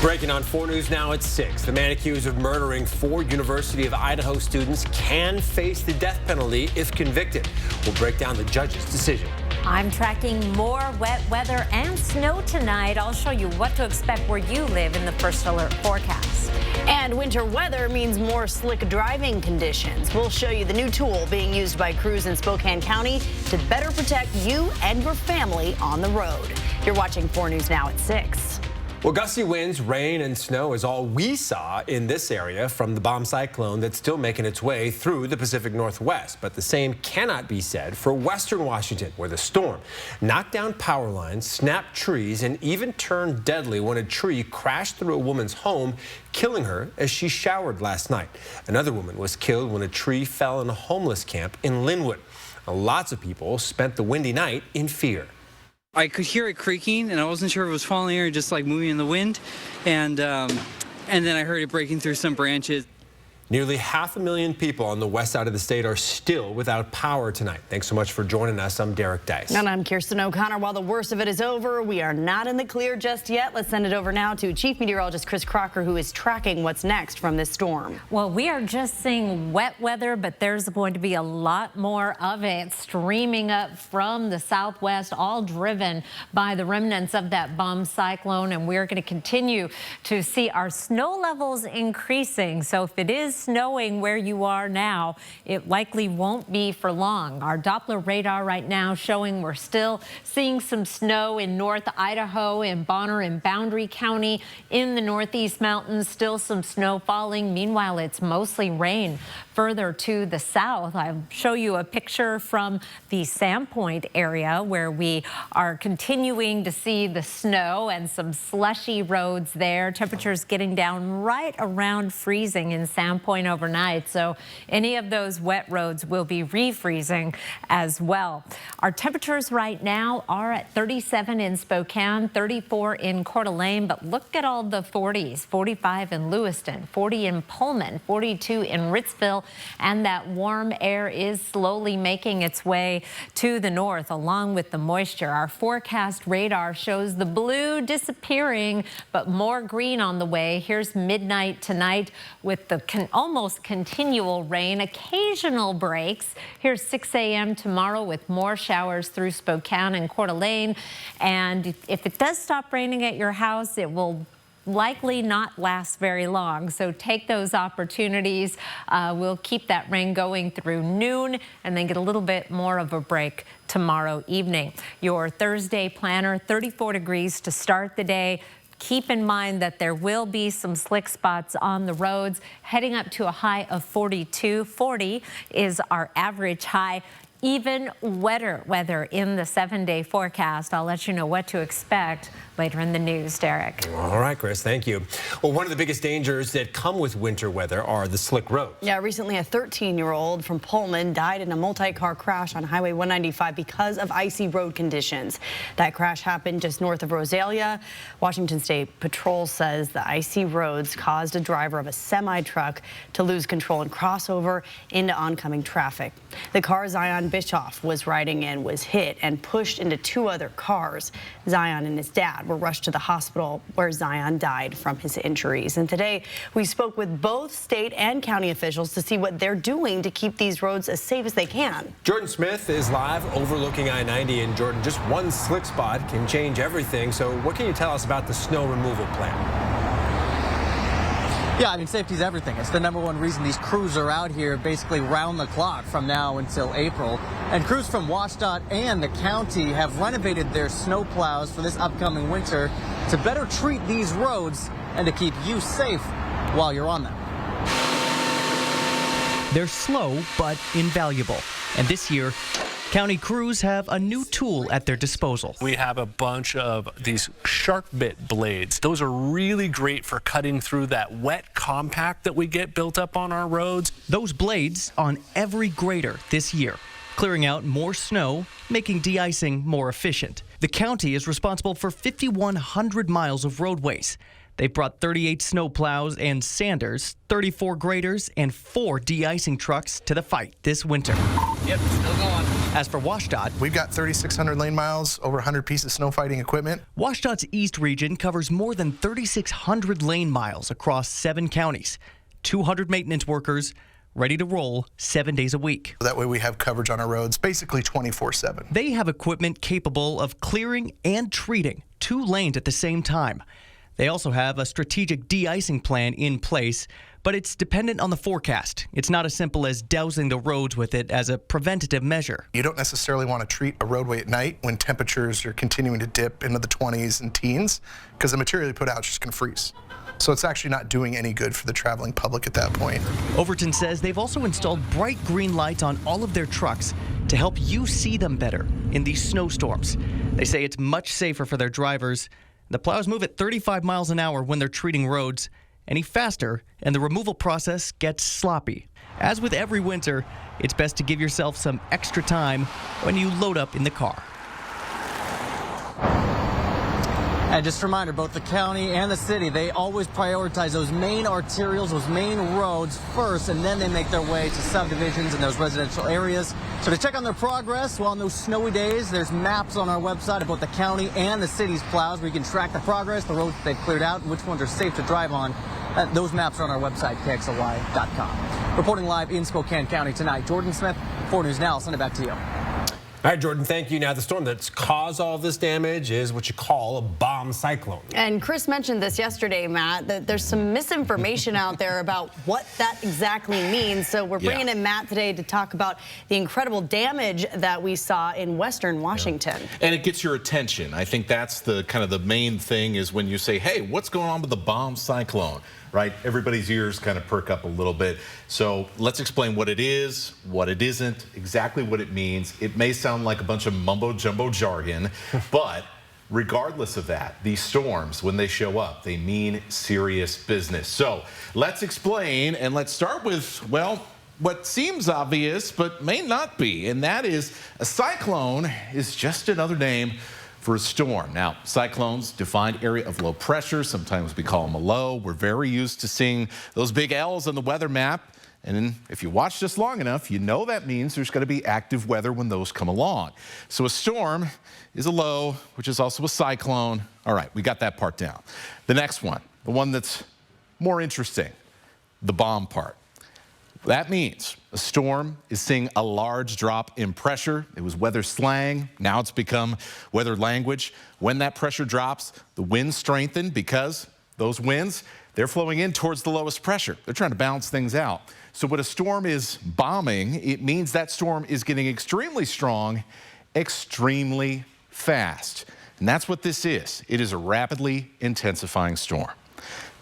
Breaking on 4 News now at 6. The man accused of murdering 4 University of Idaho students can face the death penalty if convicted. We'll break down the judge's decision. I'm tracking more wet weather and snow tonight. I'll show you what to expect where you live in the First Alert forecast. And winter weather means more slick driving conditions. We'll show you the new tool being used by crews in Spokane County to better protect you and your family on the road. You're watching 4 News now at 6. Well, gusty winds, rain, and snow is all we saw in this area from the bomb cyclone that's still making its way through the Pacific Northwest. But the same cannot be said for western Washington, where the storm knocked down power lines, snapped trees, and even turned deadly when a tree crashed through a woman's home, killing her as she showered last night. Another woman was killed when a tree fell in a homeless camp in Linwood. Now, lots of people spent the windy night in fear. I could hear it creaking, and I wasn't sure if it was falling or just like moving in the wind, and then I heard it breaking through some branches. Nearly 500,000 people on the west side of the state are still without power tonight. Thanks so much for joining us. I'm Derek Dice. And I'm Kirsten O'Connor. While the worst of it is over, we are not in the clear just yet. Let's send it over now to Chief Meteorologist Chris Crocker, who is tracking what's next from this storm. Well, we are just seeing wet weather, but there's going to be a lot more of it streaming up from the southwest, all driven by the remnants of that bomb cyclone. And we're going to continue to see our snow levels increasing. So if it is snowing where you are now, it likely won't be for long. Our Doppler radar right now showing we're still seeing some snow in North Idaho, in Bonner and Boundary County, in the Northeast Mountains, still some snow falling. Meanwhile, it's mostly rain further to the south. I'll show you a picture from the Sandpoint area where we are continuing to see the snow and some slushy roads there. Temperatures getting down right around freezing in Sandpoint overnight. So any of those wet roads will be refreezing as well. Our temperatures right now are at 37 in Spokane, 34 in Coeur d'Alene, but look at all the 40s, 45 in Lewiston, 40 in Pullman, 42 in Ritzville, and that warm air is slowly making its way to the north along with the moisture. Our forecast radar shows the blue disappearing, but more green on the way. Here's midnight tonight with the almost continual rain, occasional breaks. Here's 6 a.m. tomorrow with more showers through Spokane and Coeur d'Alene. And if it does stop raining at your house, it will likely not last very long. So take those opportunities. We'll keep that rain going through noon and then get a little bit more of a break tomorrow evening. Your Thursday planner, 34 degrees to start the day. Keep in mind that there will be some slick spots on the roads, heading up to a high of 42. 40 is our average high. Even wetter weather in the 7-day forecast. I'll let you know what to expect later in the news, Derek. All right, Chris, thank you. Well, one of the biggest dangers that come with winter weather are the slick roads. Yeah, recently a 13-year-old from Pullman died in a multi-car crash on Highway 195 because of icy road conditions. That crash happened just north of Rosalia. Washington State Patrol says the icy roads caused a driver of a semi-truck to lose control and cross over into oncoming traffic. The car Zion Bischoff was riding in was hit and pushed into 2 other cars. Zion and his dad were rushed to the hospital where Zion died from his injuries. And today we spoke with both state and county officials to see what they're doing to keep these roads as safe as they can. Jordan Smith is live overlooking I-90. And Jordan, just one slick spot can change everything. So what can you tell us about the snow removal plan? Yeah, I mean, safety is everything. It's the #1 reason these crews are out here basically round the clock from now until April. And crews from WashDOT and the county have renovated their snow plows for this upcoming winter to better treat these roads and to keep you safe while you're on them. They're slow but invaluable. And this year, county crews have a new tool at their disposal. We have a bunch of these sharp bit blades. Those are really great for cutting through that wet compact that we get built up on our roads. Those blades on every grader this year, clearing out more snow, making de-icing more efficient. The county is responsible for 5,100 miles of roadways. They've brought 38 snow plows and sanders, 34 graders, and 4 de-icing trucks to the fight this winter. Yep, still going. As for WashDOT, we've got 3,600 lane miles, over 100 pieces of snow fighting equipment. WashDOT's East region covers more than 3,600 lane miles across 7 counties, 200 maintenance workers, ready to roll 7 days a week. That way we have coverage on our roads basically 24/7. They have equipment capable of clearing and treating 2 lanes at the same time. They also have a strategic de-icing plan in place, but it's dependent on the forecast. It's not as simple as dousing the roads with it as a preventative measure. You don't necessarily want to treat a roadway at night when temperatures are continuing to dip into the 20s and teens, because the material you put out is just going to freeze. So it's actually not doing any good for the traveling public at that point. Overton says they've also installed bright green lights on all of their trucks to help you see them better in these snowstorms. They say it's much safer for their drivers. The plows move at 35 miles an hour when they're treating roads. Any faster, and the removal process gets sloppy. As with every winter, it's best to give yourself some extra time when you load up in the car. And just a reminder, both the county and the city, they always prioritize those main arterials, those main roads first, and then they make their way to subdivisions and those residential areas. So to check on their progress, well, on those snowy days, there's maps on our website of both the county and the city's plows where you can track the progress, the roads they've cleared out, and which ones are safe to drive on. Those maps are on our website, KXLY.com. Reporting live in Spokane County tonight, Jordan Smith, 4 News Now. I'll send it back to you. All right, Jordan, thank you. Now, the storm that's caused all of this damage is what you call a bomb cyclone. And Chris mentioned this yesterday, Matt, that there's some misinformation out there about what that exactly means. So we're bringing in Matt today to talk about the incredible damage that we saw in western Washington. And it gets your attention. I think that's the kind of the main thing is when you say, hey, what's going on with the bomb cyclone? Right? Everybody's ears kind of perk up a little bit. So let's explain what it is, what it isn't, exactly what it means. It may sound like a bunch of mumbo jumbo jargon, but regardless of that, these storms, when they show up, they mean serious business. So let's explain, and let's start with, well, what seems obvious, but may not be, and that is a cyclone is just another name for a storm. Now, cyclones, defined area of low pressure. Sometimes we call them a low. We're very used to seeing those big L's on the weather map. And if you watch this long enough, you know that means there's going to be active weather when those come along. So a storm is a low, which is also a cyclone. All right, we got that part down. The next one, the one that's more interesting, the bomb part. That means a storm is seeing a large drop in pressure. It was weather slang. Now it's become weather language. When that pressure drops, the winds strengthen because those winds, they're flowing in towards the lowest pressure. They're trying to balance things out. So when a storm is bombing, it means that storm is getting extremely strong, extremely fast. And that's what this is. It is a rapidly intensifying storm.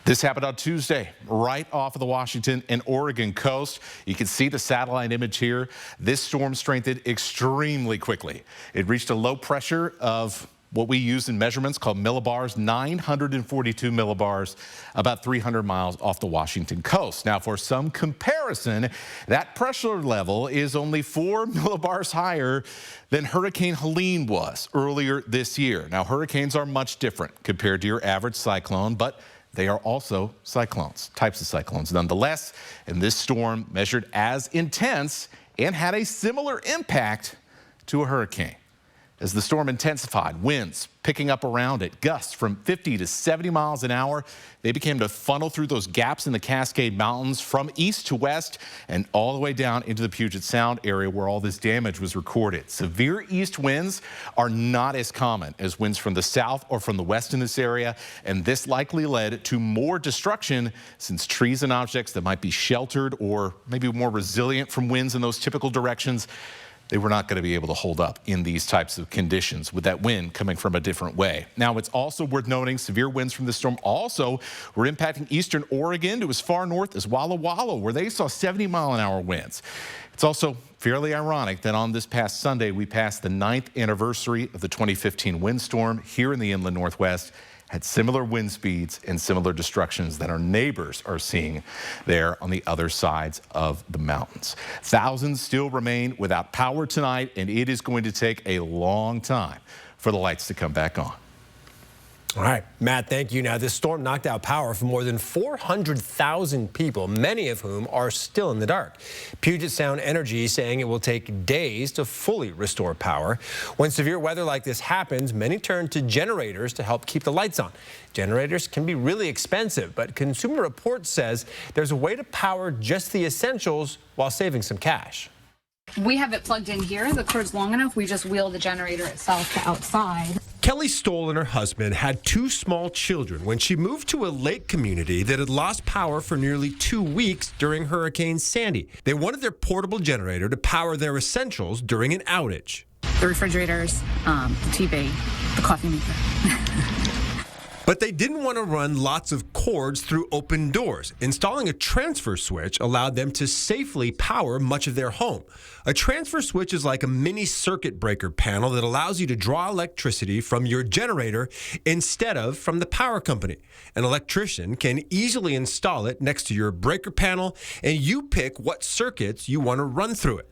This happened on Tuesday, right off of the Washington and Oregon coast. You can see the satellite image here. This storm strengthened extremely quickly. It reached a low pressure of what we use in measurements called millibars, 942 millibars, about 300 miles off the Washington coast. Now, for some comparison, that pressure level is only 4 millibars higher than Hurricane Helene was earlier this year. Now, hurricanes are much different compared to your average cyclone, but they are also cyclones, types of cyclones nonetheless. And this storm measured as intense and had a similar impact to a hurricane. As the storm intensified, winds picking up around it, gusts from 50 to 70 miles an hour. They began to funnel through those gaps in the Cascade Mountains from east to west and all the way down into the Puget Sound area where all this damage was recorded. Severe east winds are not as common as winds from the south or from the west in this area, and this likely led to more destruction since trees and objects that might be sheltered or maybe more resilient from winds in those typical directions, they were not going to be able to hold up in these types of conditions with that wind coming from a different way. Now, it's also worth noting severe winds from the storm also were impacting eastern Oregon to as far north as Walla Walla, where they saw 70-mile-an-hour winds. It's also fairly ironic that on this past Sunday, we passed the 9th anniversary of the 2015 windstorm here in the inland Northwest. Had similar wind speeds and similar destructions that our neighbors are seeing there on the other sides of the mountains. Thousands still remain without power tonight, and it is going to take a long time for the lights to come back on. All right, Matt, thank you. Now, this storm knocked out power for more than 400,000 people, many of whom are still in the dark. Puget Sound Energy saying it will take days to fully restore power. When severe weather like this happens, many turn to generators to help keep the lights on. Generators can be really expensive, but Consumer Reports says there's a way to power just the essentials while saving some cash. We have it plugged in here. The cord's long enough. We just wheel the generator itself to outside. Kelly Stoll and her husband had 2 small children when she moved to a lake community that had lost power for nearly 2 weeks during Hurricane Sandy. They wanted their portable generator to power their essentials during an outage. The refrigerators, the TV, the coffee maker. But they didn't want to run lots of cords through open doors. Installing a transfer switch allowed them to safely power much of their home. A transfer switch is like a mini circuit breaker panel that allows you to draw electricity from your generator instead of from the power company. An electrician can easily install it next to your breaker panel, and you pick what circuits you want to run through it.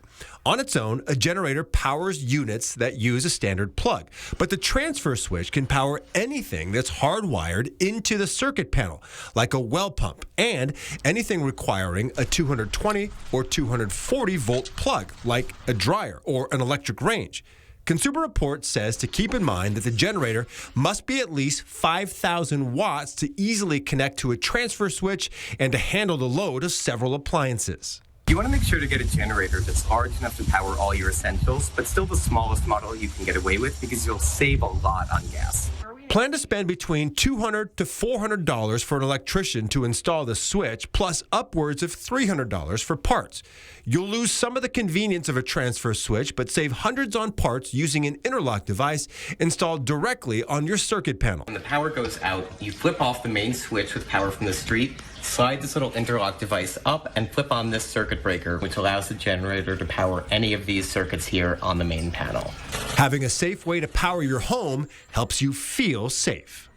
On its own, a generator powers units that use a standard plug, but the transfer switch can power anything that's hardwired into the circuit panel, like a well pump, and anything requiring a 220 or 240 volt plug, like a dryer or an electric range. Consumer Reports says to keep in mind that the generator must be at least 5,000 watts to easily connect to a transfer switch and to handle the load of several appliances. You want to make sure to get a generator that's large enough to power all your essentials, but still the smallest model you can get away with because you'll save a lot on gas. Plan to spend between $200 to $400 for an electrician to install the switch, plus upwards of $300 for parts. You'll lose some of the convenience of a transfer switch, but save hundreds on parts using an interlock device installed directly on your circuit panel. When the power goes out, you flip off the main switch with power from the street, slide this little interlock device up, and flip on this circuit breaker, which allows the generator to power any of these circuits here on the main panel. Having a safe way to power your home helps you feel safe.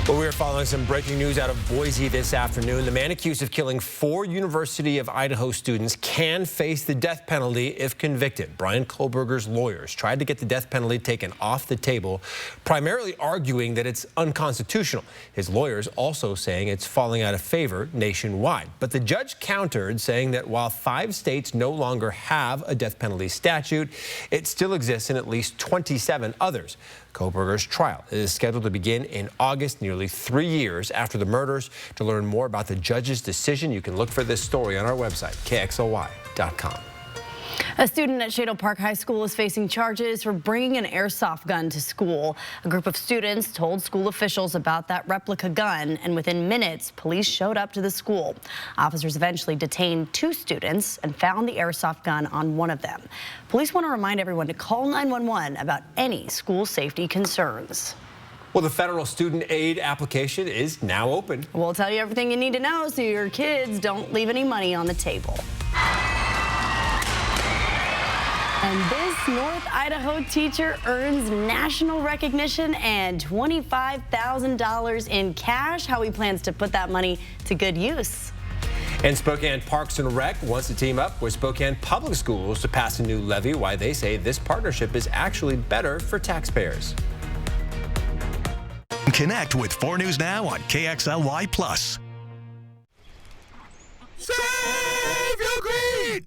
Well, we are following some breaking news out of Boise this afternoon. The man accused of killing 4 University of Idaho students can face the death penalty if convicted. Brian Kohlberger's lawyers tried to get the death penalty taken off the table, primarily arguing that it's unconstitutional. His lawyers also saying it's falling out of favor nationwide. But the judge countered, saying that while 5 states no longer have a death penalty statute, it still exists in at least 27 others. Kohlberger's trial is scheduled to begin in August, nearly 3 years after the murders. To learn more about the judge's decision, you can look for this story on our website, KXLY.com. A student at Shadle Park High School is facing charges for bringing an airsoft gun to school. A group of students told school officials about that replica gun, and within minutes, police showed up to the school. Officers eventually detained 2 students and found the airsoft gun on one of them. Police want to remind everyone to call 911 about any school safety concerns. Well, the federal student aid application is now open. We'll tell you everything you need to know so your kids don't leave any money on the table. And this North Idaho teacher earns national recognition and $25,000 in cash. How he plans to put that money to good use. And Spokane Parks and Rec wants to team up with Spokane Public Schools to pass a new levy. Why they say this partnership is actually better for taxpayers. Connect with 4 News Now on KXLY+. Save your greed!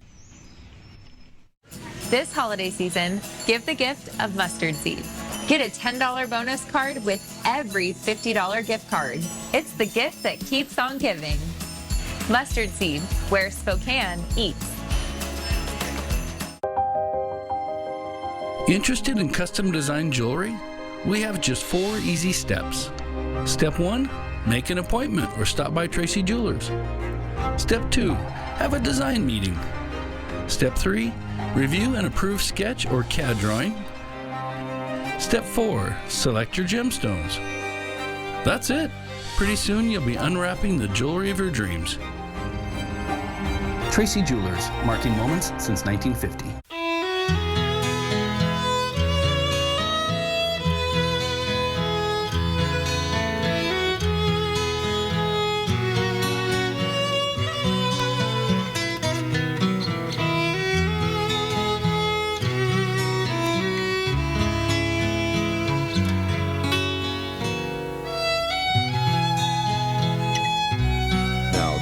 This holiday season, give the gift of mustard seed. Get a $10 bonus card with every $50 gift card. It's the gift that keeps on giving. Mustard seed, where Spokane eats. Interested in custom design jewelry? We have just 4 easy steps. Step 1, make an appointment or stop by Tracy Jewelers. Step 2, have a design meeting. Step 3, review and approve sketch or CAD drawing. Step 4, select your gemstones. That's it. Pretty soon you'll be unwrapping the jewelry of your dreams. Tracy Jewelers, marking moments since 1950.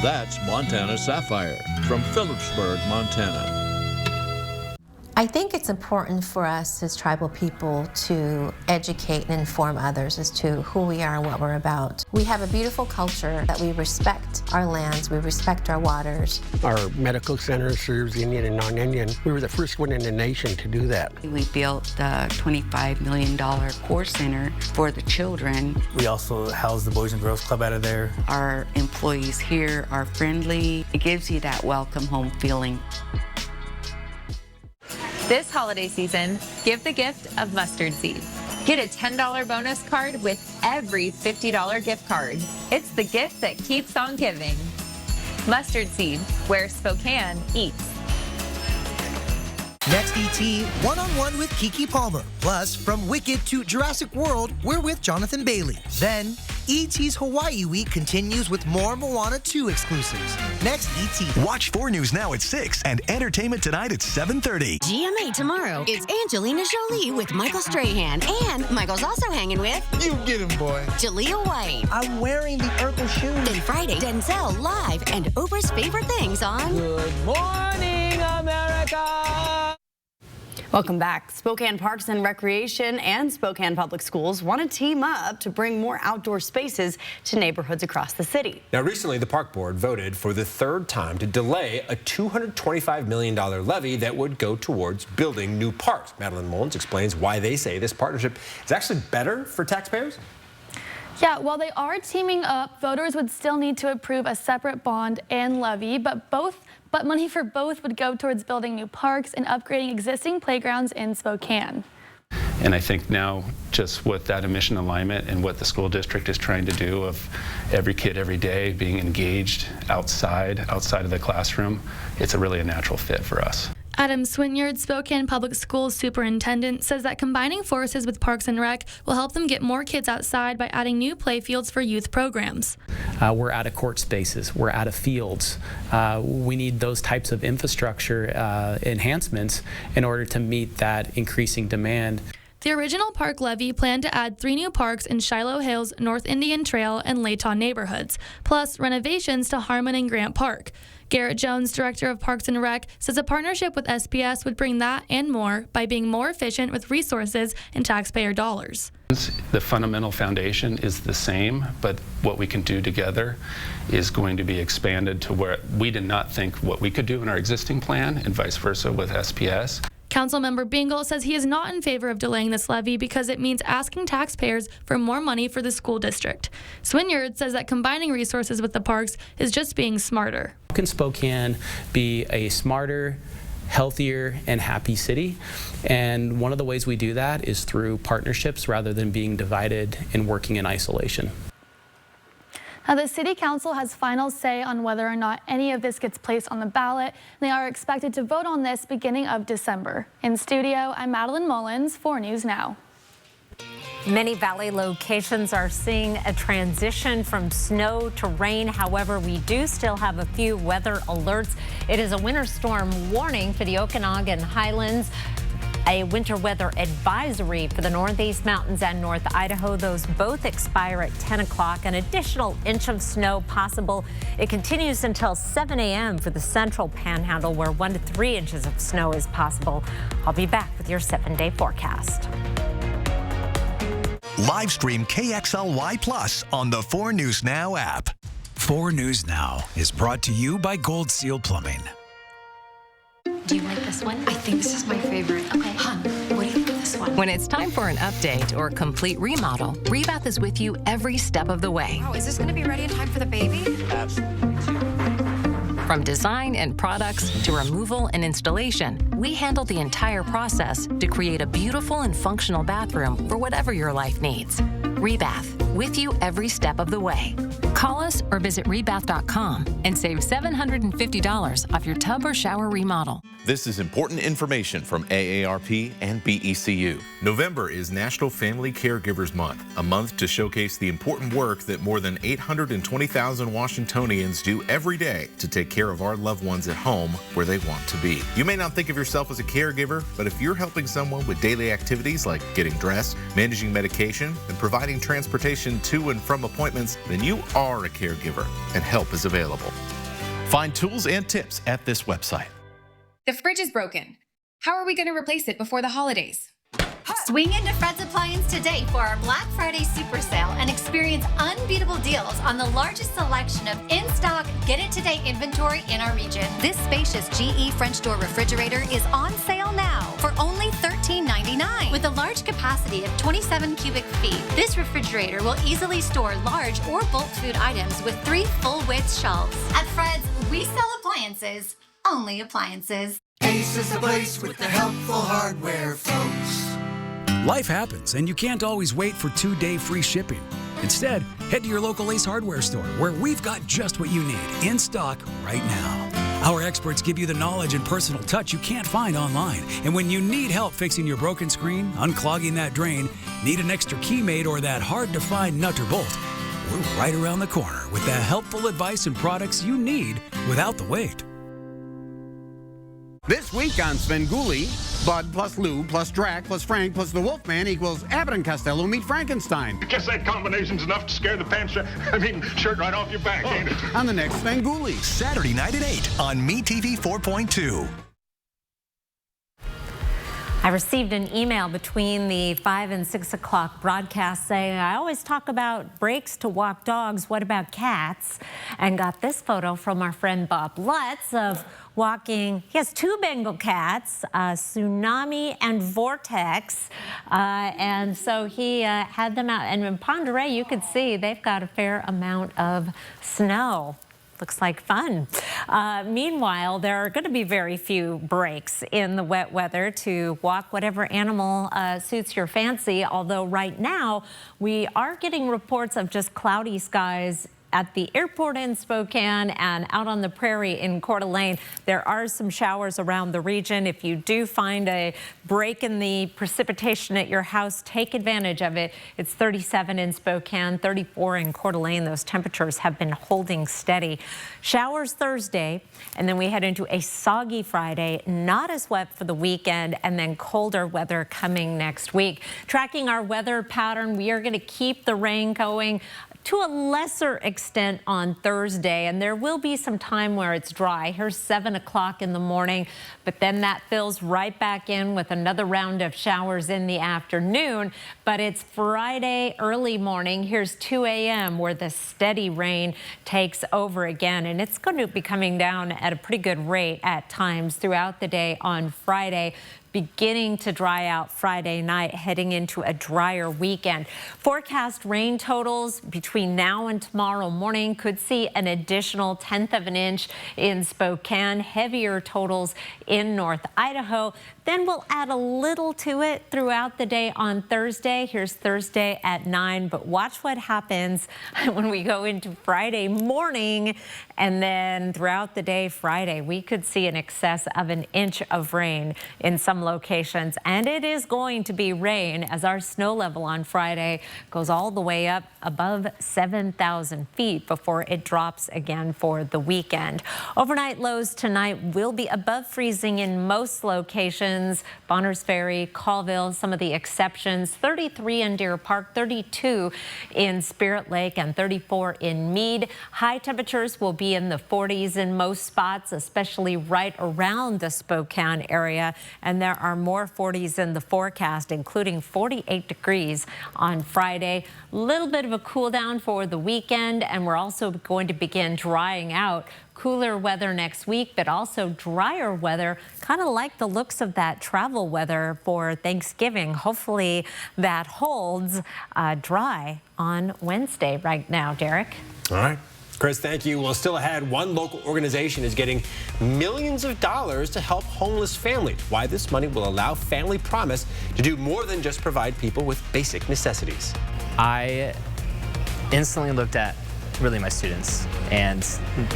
that's Montana Sapphire from Phillipsburg, Montana. I think it's important for us as tribal people to educate and inform others as to who we are and what we're about. We have a beautiful culture that we respect our lands, we respect our waters. Our medical center serves Indian and non-Indian. We were the first one in the nation to do that. We built the $25 million core center for the children. We also house the Boys and Girls Club out of there. Our employees here are friendly. It gives you that welcome home feeling. This holiday season, give the gift of mustard seed. Get a $10 bonus card with every $50 gift card. It's the gift that keeps on giving. Mustard Seed, where Spokane eats. Next ET, one-on-one with Keke Palmer. Plus, from Wicked to Jurassic World, we're with Jonathan Bailey. Then, ET's Hawaii Week continues with more Moana 2 exclusives. Next ET. Watch 4 News Now at 6 and Entertainment Tonight at 7:30. GMA tomorrow. It's Angelina Jolie with Michael Strahan. And Michael's also hanging with... You get him, boy. Jaleel White. I'm wearing the Urkel shoes. Then Friday, Denzel live and Oprah's favorite things on... Good morning, America! Welcome back. Spokane Parks and Recreation and Spokane Public Schools want to team up to bring more outdoor spaces to neighborhoods across the city. Now, recently, the Park Board voted for the third time to delay a $225 million levy that would go towards building new parks. Madeline Mullins explains why they say this partnership is actually better for taxpayers. Yeah, while they are teaming up, voters would still need to approve a separate bond and levy, but money for both would go towards building new parks and upgrading existing playgrounds in Spokane. And I think now, just with that mission alignment and what the school district is trying to do of every kid every day being engaged outside of the classroom, it's really a natural fit for us. Adam Swinyard, Spokane Public Schools Superintendent, says that combining forces with Parks and Rec will help them get more kids outside by adding new play fields for youth programs. We're out of court spaces. We're out of fields. We need those types of infrastructure enhancements in order to meet that increasing demand. The original park levy planned to add 3 new parks in Shiloh Hills, North Indian Trail, and Layton neighborhoods, plus renovations to Harmon and Grant Park. Garrett Jones, Director of Parks and Rec, says a partnership with SPS would bring that and more by being more efficient with resources and taxpayer dollars. The fundamental foundation is the same, but what we can do together is going to be expanded to where we did not think what we could do in our existing plan, and vice versa with SPS. Councilmember Bingle says he is not in favor of delaying this levy because it means asking taxpayers for more money for the school district. Swinyard says that combining resources with the parks is just being smarter. How can Spokane be a smarter, healthier, and happy city? And one of the ways we do that is through partnerships rather than being divided and working in isolation. Now, the City Council has final say on whether or not any of this gets placed on the ballot. They are expected to vote on this beginning of December. In studio, I'm Madeline Mullins, 4 News Now. Many valley locations are seeing a transition from snow to rain. However, we do still have a few weather alerts. It is a winter storm warning for the Okanagan Highlands, a winter weather advisory for the Northeast Mountains and North Idaho. Those both expire at 10 o'clock. An additional inch of snow possible. It continues until 7 a.m. for the central panhandle, where 1 to 3 inches of snow is possible. I'll be back with your 7-day forecast. Live stream KXLY Plus on the 4 News Now app. 4 News Now is brought to you by Gold Seal Plumbing. Do you like this one? I think this is my favorite. Okay, hon, what do you think of this one? When it's time for an update or complete remodel, Rebath is with you every step of the way. Oh, is this going to be ready in time for the baby? Absolutely. From design and products to removal and installation, we handle the entire process to create a beautiful and functional bathroom for whatever your life needs. Rebath, with you every step of the way. Call us or visit rebath.com and save $750 off your tub or shower remodel. This is important information from AARP and BECU. November is National Family Caregivers Month, a month to showcase the important work that more than 820,000 Washingtonians do every day to take care of our loved ones at home where they want to be. You may not think of yourself as a caregiver, but if you're helping someone with daily activities like getting dressed, managing medication, and providing transportation to and from appointments, then you are a caregiver, and help is available. Find tools and tips at this website. The fridge is broken. How are we going to replace it before the holidays? Swing into Fred's Appliance today for our Black Friday Super Sale and experience unbeatable deals on the largest selection of in-stock, get-it-today inventory in our region. This spacious GE French door refrigerator is on sale now for only $13.99. With a large capacity of 27 cubic feet, this refrigerator will easily store large or bulk food items with 3 full-width shelves. At Fred's, we sell appliances, only appliances. Ace is the place with the helpful hardware, folks. Life happens, and you can't always wait for 2-day free shipping. Instead, head to your local Ace Hardware store, where we've got just what you need in stock right now. Our experts give you the knowledge and personal touch you can't find online. And when you need help fixing your broken screen, unclogging that drain, need an extra keymate, or that hard-to-find nut or bolt, we're right around the corner with the helpful advice and products you need without the wait. This week on Svengoolie, Bud plus Lou plus Drac plus Frank plus the Wolfman equals Abbott and Costello meet Frankenstein. I guess that combination's enough to scare the pants, shirt right off your back, ain't it? On the next Svengoolie. Saturday night at 8 on MeTV 4.2. I received an email between the 5 and 6 o'clock broadcast saying, I always talk about breaks to walk dogs. What about cats? And got this photo from our friend Bob Lutz of walking. He has 2 Bengal cats, Tsunami and Vortex. And so he had them out. And in Pend Oreille, you could see they've got a fair amount of snow. Looks like fun. Meanwhile, there are going to be very few breaks in the wet weather to walk whatever animal suits your fancy, although right now we are getting reports of just cloudy skies at the airport in Spokane and out on the prairie in Coeur d'Alene. There are some showers around the region. If you do find a break in the precipitation at your house, take advantage of it. It's 37 in Spokane, 34 in Coeur d'Alene. Those temperatures have been holding steady. Showers Thursday, and then we head into a soggy Friday, not as wet for the weekend, and then colder weather coming next week. Tracking our weather pattern, we are going to keep the rain going to a lesser extent on Thursday, and there will be some time where it's dry. Here's 7 o'clock in the morning, but then that fills right back in with another round of showers in the afternoon. But it's Friday early morning. Here's 2 a.m. where the steady rain takes over again, and it's going to be coming down at a pretty good rate at times throughout the day on Friday. Beginning to dry out Friday night, heading into a drier weekend. Forecast rain totals between now and tomorrow morning could see an additional 1/10 of an inch in Spokane, heavier totals in North Idaho. Then we'll add a little to it throughout the day on Thursday. Here's Thursday at 9, but watch what happens when we go into Friday morning, and then throughout the day Friday, we could see an excess of an inch of rain in some locations, and it is going to be rain as our snow level on Friday goes all the way up above 7,000 feet before it drops again for the weekend. Overnight lows tonight will be above freezing in most locations. Bonners Ferry, Colville, some of the exceptions. 33 in Deer Park, 32 in Spirit Lake, and 34 in Meade. High temperatures will be in the 40s in most spots, especially right around the Spokane area. And there are more 40s in the forecast, including 48 degrees on Friday. A little bit of a cool down for the weekend, and we're also going to begin drying out. Cooler weather next week, but also drier weather, kind of like the looks of that travel weather for Thanksgiving. Hopefully that holds dry on Wednesday right now, Derek. All right. Chris, thank you. Well, still ahead, one local organization is getting millions of dollars to help homeless families. Why this money will allow Family Promise to do more than just provide people with basic necessities. I instantly looked at really my students and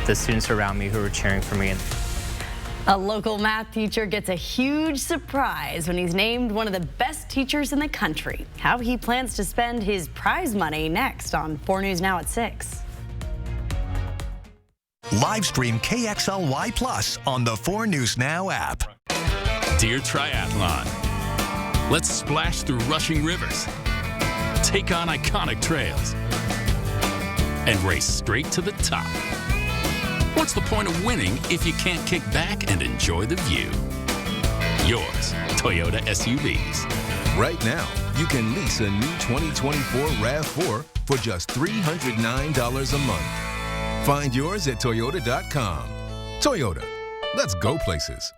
the students around me who were cheering for me. A local math teacher gets a huge surprise when he's named one of the best teachers in the country. How he plans to spend his prize money next on 4 News Now at 6. Live stream KXLY Plus on the 4 News Now app. Dear Triathlon, let's splash through rushing rivers, take on iconic trails, and race straight to the top. What's the point of winning if you can't kick back and enjoy the view? Yours, Toyota SUVs. Right now, you can lease a new 2024 RAV4 for just $309 a month. Find yours at Toyota.com. Toyota, let's go places.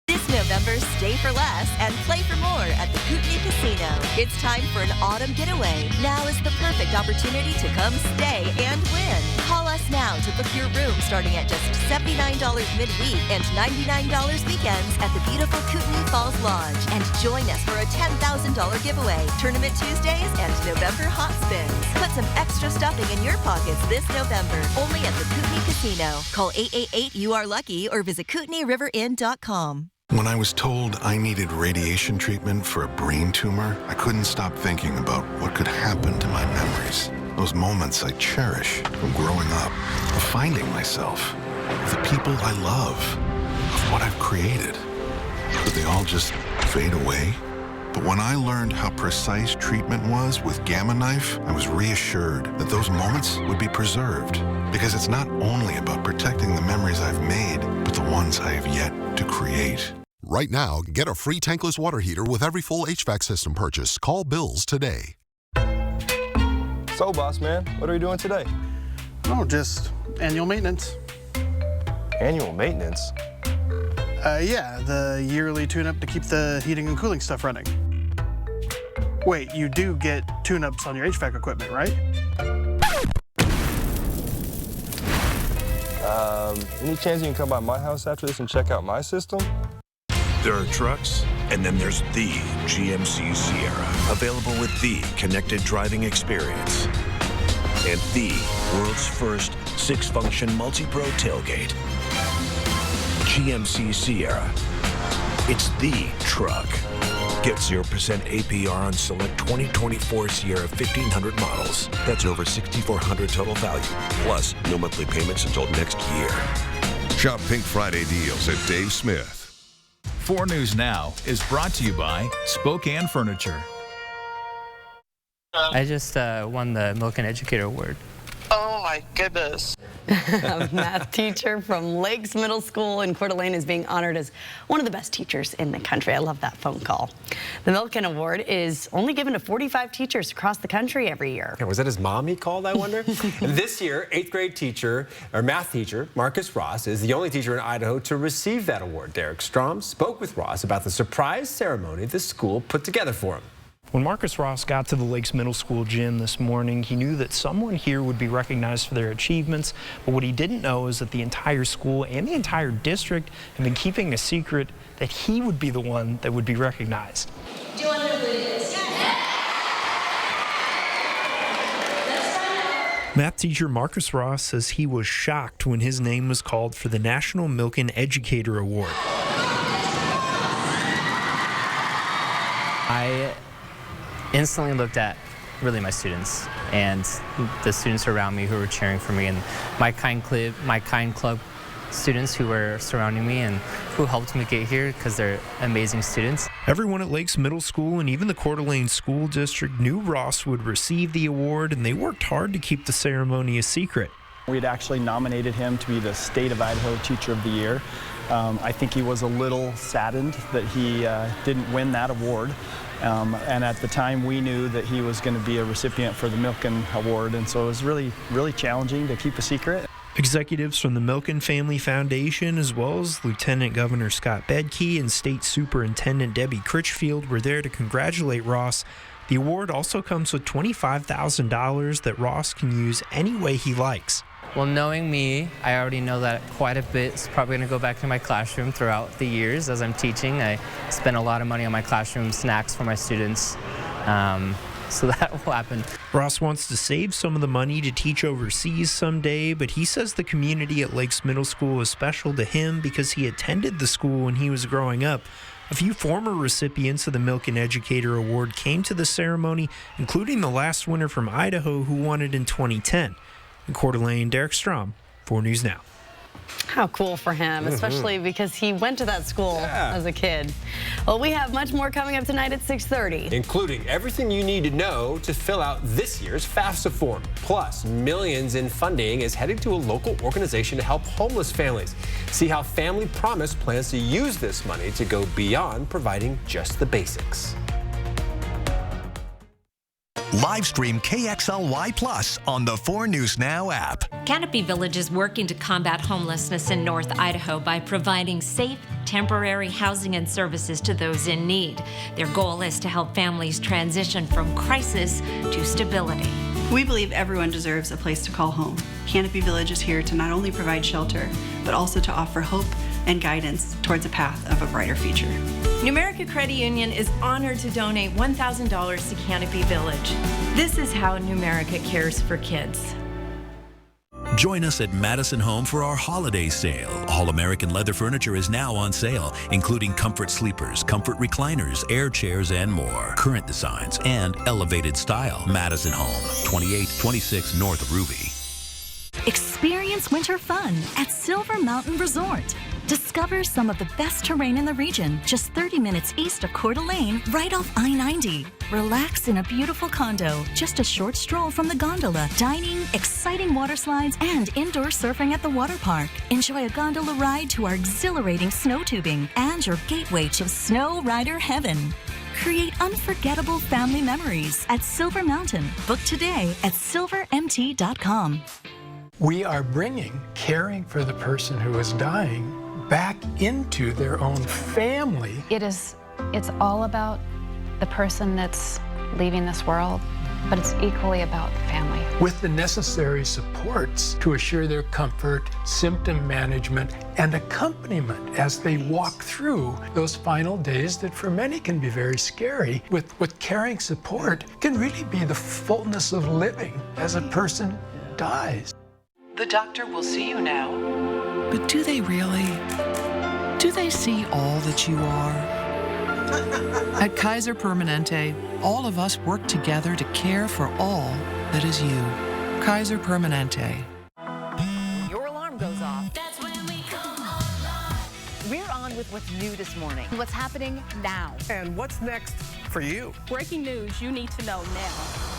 This November, stay for less and play for more at the Kootenai Casino. It's time for an autumn getaway. Now is the perfect opportunity to come stay and win. Call us now to book your room starting at just $79 midweek and $99 weekends at the beautiful Kootenai Falls Lodge. And join us for a $10,000 giveaway, Tournament Tuesdays, and November Hot Spins. Put some extra stuffing in your pockets this November, only at the Kootenai Casino. Call 888-YOU-ARE-LUCKY or visit KootenaiRiverInn.com. When I was told I needed radiation treatment for a brain tumor, I couldn't stop thinking about what could happen to my memories. Those moments I cherish from growing up, of finding myself, of the people I love, of what I've created. Could they all just fade away? But when I learned how precise treatment was with Gamma Knife, I was reassured that those moments would be preserved. Because it's not only about protecting the memories I've made, but the ones I have yet to create. Right now, get a free tankless water heater with every full HVAC system purchase. Call Bills today. So, boss man, what are we doing today? Oh, just annual maintenance. Annual maintenance? Yeah, the yearly tune-up to keep the heating and cooling stuff running. Wait, you do get tune-ups on your HVAC equipment, right? Any chance you can come by my house after this and check out my system? There are trucks, and then there's the GMC Sierra, available with the connected driving experience and the world's first 6-function multi-pro tailgate. GMC Sierra. It's the truck. Get 0% APR on select 2024 Sierra 1500 models. That's over $6,400 total value. Plus, no monthly payments until next year. Shop Pink Friday deals at Dave Smith. 4 News Now is brought to you by Spokane Furniture. I just won the Milken Educator Award. Oh my goodness. A math teacher from Lakes Middle School in Coeur d'Alene is being honored as one of the best teachers in the country. I love that phone call. The Milken Award is only given to 45 teachers across the country every year. Yeah, was that his mom he called, I wonder? This year, 8th grade teacher, or math teacher, Marcus Ross, is the only teacher in Idaho to receive that award. Derek Strom spoke with Ross about the surprise ceremony the school put together for him. When Marcus Ross got to the Lakes Middle School gym this morning, he knew that someone here would be recognized for their achievements, but what he didn't know is that the entire school and the entire district have been keeping a secret that he would be the one that would be recognized. Do you want to know who it is? Math teacher Marcus Ross says he was shocked when his name was called for the National Milken Educator Award. I instantly looked at really my students and the students around me who were cheering for me, and my kind club students who were surrounding me and who helped me get here because they're amazing students. Everyone at Lakes Middle School and even the Coeur d'Alene School District knew Ross would receive the award, and they worked hard to keep the ceremony a secret. We'd actually nominated him to be the State of Idaho Teacher of the Year. I think he was a little saddened that he didn't win that award. And at the time, we knew that he was going to be a recipient for the Milken Award, and so it was really, really challenging to keep a secret. Executives from the Milken Family Foundation, as well as Lieutenant Governor Scott Bedke and State Superintendent Debbie Critchfield, were there to congratulate Ross. The award also comes with $25,000 that Ross can use any way he likes. Well, knowing me, I already know that quite a bit is probably going to go back to my classroom throughout the years as I'm teaching. I spend a lot of money on my classroom snacks for my students, so that will happen. Ross wants to save some of the money to teach overseas someday, but he says the community at Lakes Middle School is special to him because he attended the school when he was growing up. A few former recipients of the Milken Educator Award came to the ceremony, including the last winner from Idaho who won it in 2010. In Coeur d'Alene, Derek Strom, 4 News Now. How cool for him, especially because he went to that school as a kid. Well, we have much more coming up tonight at 6:30. Including everything you need to know to fill out this year's FAFSA form. Plus, millions in funding is heading to a local organization to help homeless families. See how Family Promise plans to use this money to go beyond providing just the basics. Live stream KXLY Plus on the 4 News Now app. Canopy Village is working to combat homelessness in North Idaho by providing safe, temporary housing and services to those in need. Their goal is to help families transition from crisis to stability. We believe everyone deserves a place to call home. Canopy Village is here to not only provide shelter, but also to offer hope and guidance towards a path of a brighter future. Numerica Credit Union is honored to donate $1,000 to Canopy Village. This is how Numerica cares for kids. Join us at Madison Home for our holiday sale. All American leather furniture is now on sale, including comfort sleepers, comfort recliners, air chairs, and more. Current designs and elevated style. Madison Home, 2826 North Ruby. Experience winter fun at Silver Mountain Resort. Discover some of the best terrain in the region, just 30 minutes east of Coeur d'Alene, right off I-90. Relax in a beautiful condo, just a short stroll from the gondola, dining, exciting water slides, and indoor surfing at the water park. Enjoy a gondola ride to our exhilarating snow tubing and your gateway to snow rider heaven. Create unforgettable family memories at Silver Mountain. Book today at silvermt.com. We are bringing caring for the person who is dying back into their own family. It's all about the person that's leaving this world, but it's equally about the family. With the necessary supports to assure their comfort, symptom management, and accompaniment as they walk through those final days that for many can be very scary. With caring support can really be the fullness of living as a person dies. The doctor will see you now. But do they really? Do they see all that you are? At Kaiser Permanente, all of us work together to care for all that is you. Kaiser Permanente. Your alarm goes off. That's when we come alive. We're on with what's new this morning. What's happening now. And what's next for you? Breaking news you need to know now.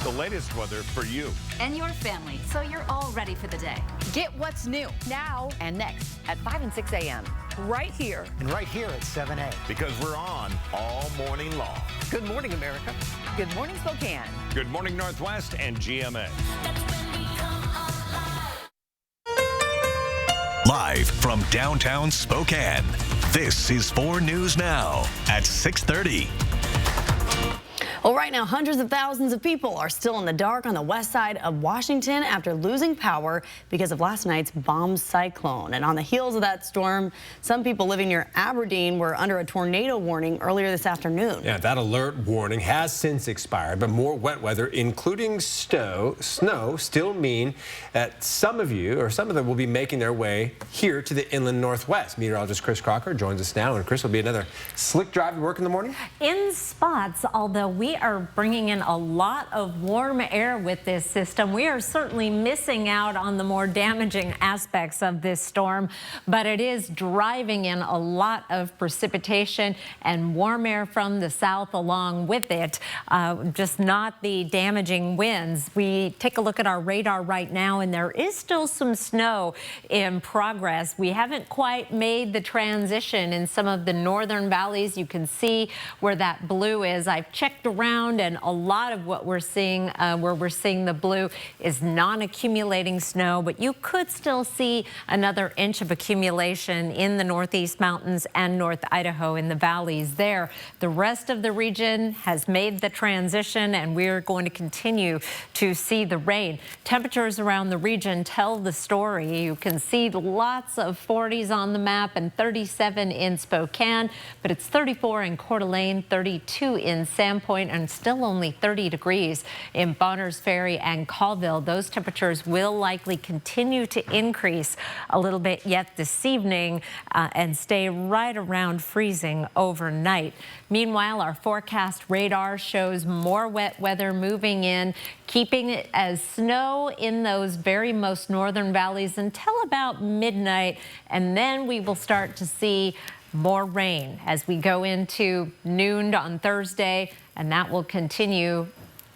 The latest weather for you. And your family, so you're all ready for the day. Get what's new now and next at 5 and 6 a.m. Right here. And right here at 7A. Because we're on all morning long. Good morning, America. Good morning, Spokane. Good morning, Northwest and GMA. Live from downtown Spokane, this is 4 News Now at 6:30. Well, right now, hundreds of thousands of people are still in the dark on the west side of Washington after losing power because of last night's bomb cyclone. And on the heels of that storm, some people living near Aberdeen were under a tornado warning earlier this afternoon. Yeah, that alert warning has since expired, but more wet weather, including snow, still mean that some of them will be making their way here to the inland northwest. Meteorologist Chris Crocker joins us now, and Chris, will be another slick drive to work in the morning? In spots, although we are bringing in a lot of warm air with this system, we are certainly missing out on the more damaging aspects of this storm, but it is driving in a lot of precipitation and warm air from the south along with it, just not the damaging winds. We take a look at our radar right now, and there is still some snow in progress. We haven't quite made the transition in some of the northern valleys. You can see where that blue is. I've checked around, and a lot of what we're seeing, where we're seeing the blue, is non-accumulating snow, but you could still see another inch of accumulation in the Northeast Mountains and North Idaho in the valleys there. The rest of the region has made the transition, and we're going to continue to see the rain. Temperatures around the region tell the story. You can see lots of 40s on the map and 37 in Spokane, but it's 34 in Coeur d'Alene, 32 in Sandpoint, point and still only 30 degrees in Bonners Ferry and Colville. Those temperatures will likely continue to increase a little bit yet this evening and stay right around freezing overnight. Meanwhile, our forecast radar shows more wet weather moving in, keeping it as snow in those very most northern valleys until about midnight, and then we will start to see more rain as we go into noon on Thursday, and that will continue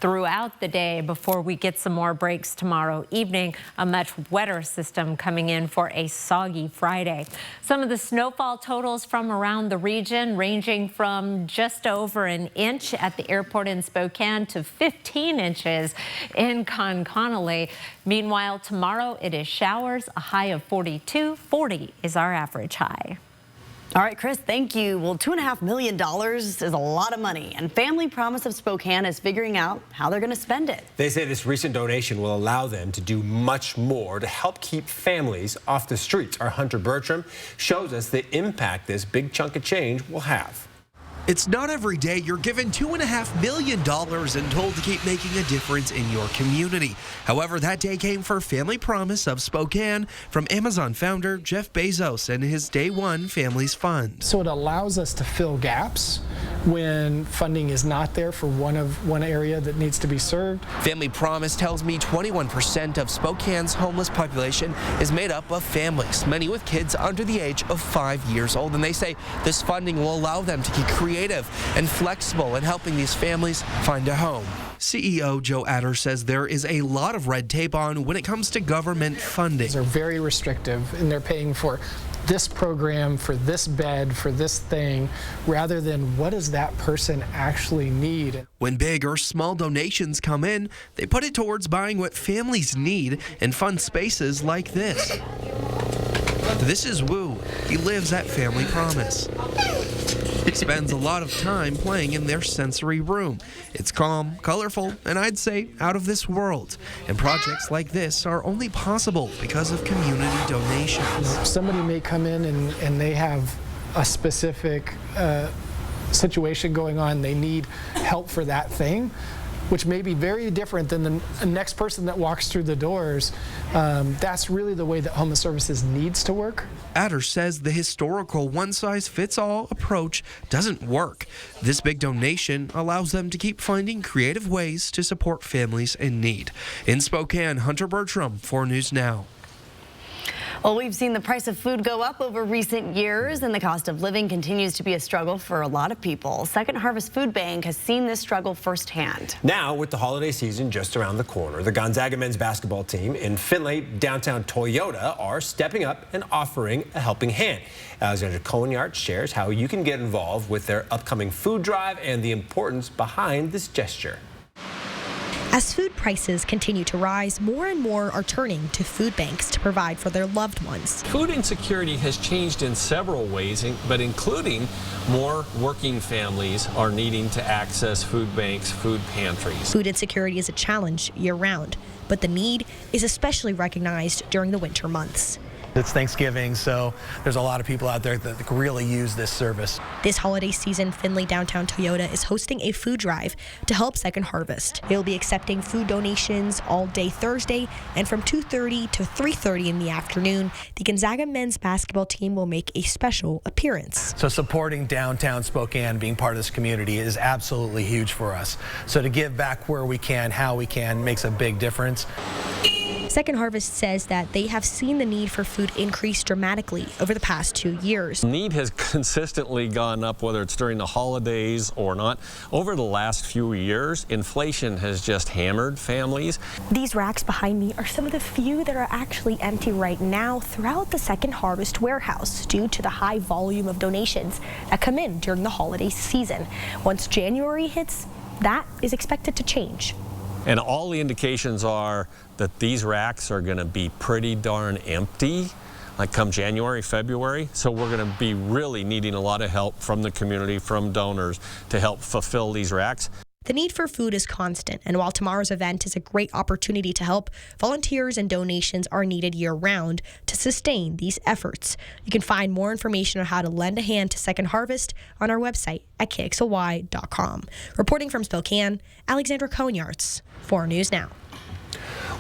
throughout the day before we get some more breaks tomorrow evening. A much wetter system coming in for a soggy Friday. Some of the snowfall totals from around the region ranging from just over an inch at the airport in Spokane to 15 inches in Conconnelly. Meanwhile, tomorrow it is showers, a high of 42. 40 is our average high. All right, Chris, thank you. Well, $2.5 million is a lot of money, and Family Promise of Spokane is figuring out how they're going to spend it. They say this recent donation will allow them to do much more to help keep families off the streets. Our Hunter Bertram shows us the impact this big chunk of change will have. It's not every day you're given $2.5 million and told to keep making a difference in your community. However, that day came for Family Promise of Spokane from Amazon founder Jeff Bezos and his Day One Families Fund. So it allows us to fill gaps when funding is not there for one area that needs to be served. Family Promise tells me 21% of Spokane's homeless population is made up of families, many with kids under the age of 5 years old. And they say this funding will allow them to keep creative and flexible in helping these families find a home. CEO Joe Adder says there is a lot of red tape on when it comes to government funding. They're very restrictive, and they're paying for this program, for this bed, for this thing, rather than what does that person actually need. When big or small donations come in, they put it towards buying what families need and fund spaces like this. This is Wu. He lives at Family Promise. He spends a lot of time playing in their sensory room. It's calm, colorful, and I'd say out of this world. And projects like this are only possible because of community donations. Somebody may come in and they have a specific situation going on. They need help for that thing, which may be very different than the next person that walks through the doors. That's really the way that Homeless Services needs to work. Adder says the historical one-size-fits-all approach doesn't work. This big donation allows them to keep finding creative ways to support families in need. In Spokane, Hunter Bertram, 4 News Now. Well, we've seen the price of food go up over recent years, and the cost of living continues to be a struggle for a lot of people. Second Harvest Food Bank has seen this struggle firsthand. Now, with the holiday season just around the corner, the Gonzaga men's basketball team in Findlay, downtown Toyota, are stepping up and offering a helping hand. Alexander Cohen-Yart shares how you can get involved with their upcoming food drive and the importance behind this gesture. As food prices continue to rise, more and more are turning to food banks to provide for their loved ones. Food insecurity has changed in several ways, but including more working families are needing to access food banks, food pantries. Food insecurity is a challenge year-round, but the need is especially recognized during the winter months. It's Thanksgiving, so there's a lot of people out there that really use this service. This holiday season, Findlay Downtown Toyota is hosting a food drive to help Second Harvest. They'll be accepting food donations all day Thursday, and from 2:30 to 3:30 in the afternoon, the Gonzaga men's basketball team will make a special appearance. So supporting downtown Spokane, being part of this community, is absolutely huge for us. So to give back where we can, how we can, makes a big difference. Second Harvest says that they have seen the need for food increase dramatically over the past 2 years. Need has consistently gone up, whether it's during the holidays or not. Over the last few years, inflation has just hammered families. These racks behind me are some of the few that are actually empty right now throughout the Second Harvest warehouse due to the high volume of donations that come in during the holiday season. Once January hits, that is expected to change. And all the indications are that these racks are going to be pretty darn empty, like come January, February. So we're going to be really needing a lot of help from the community, from donors, to help fulfill these racks. The need for food is constant, and while tomorrow's event is a great opportunity to help, volunteers and donations are needed year-round to sustain these efforts. You can find more information on how to lend a hand to Second Harvest on our website at KXLY.com. Reporting from Spokane, Alexandra Conyards, 4 News Now.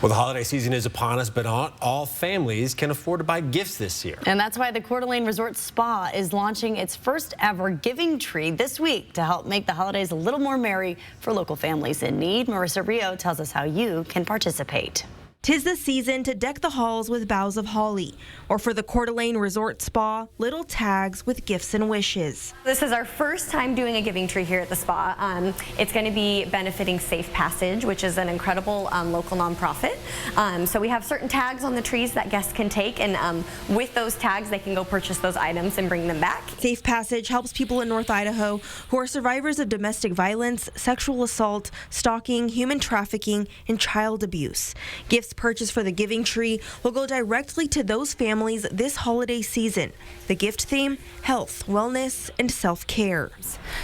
Well, the holiday season is upon us, but not all families can afford to buy gifts this year. And that's why the Coeur d'Alene Resort Spa is launching its first ever giving tree this week to help make the holidays a little more merry for local families in need. Marissa Rio tells us how you can participate. 'Tis the season to deck the halls with boughs of holly, or for the Coeur d'Alene Resort Spa, little tags with gifts and wishes. This is our first time doing a giving tree here at the spa. It's going to be benefiting Safe Passage, which is an incredible local nonprofit. So we have certain tags on the trees that guests can take, and with those tags, they can go purchase those items and bring them back. Safe Passage helps people in North Idaho who are survivors of domestic violence, sexual assault, stalking, human trafficking, and child abuse. Gifts purchased for the giving tree will go directly to those families this holiday season. The gift theme: health, wellness, and self-care.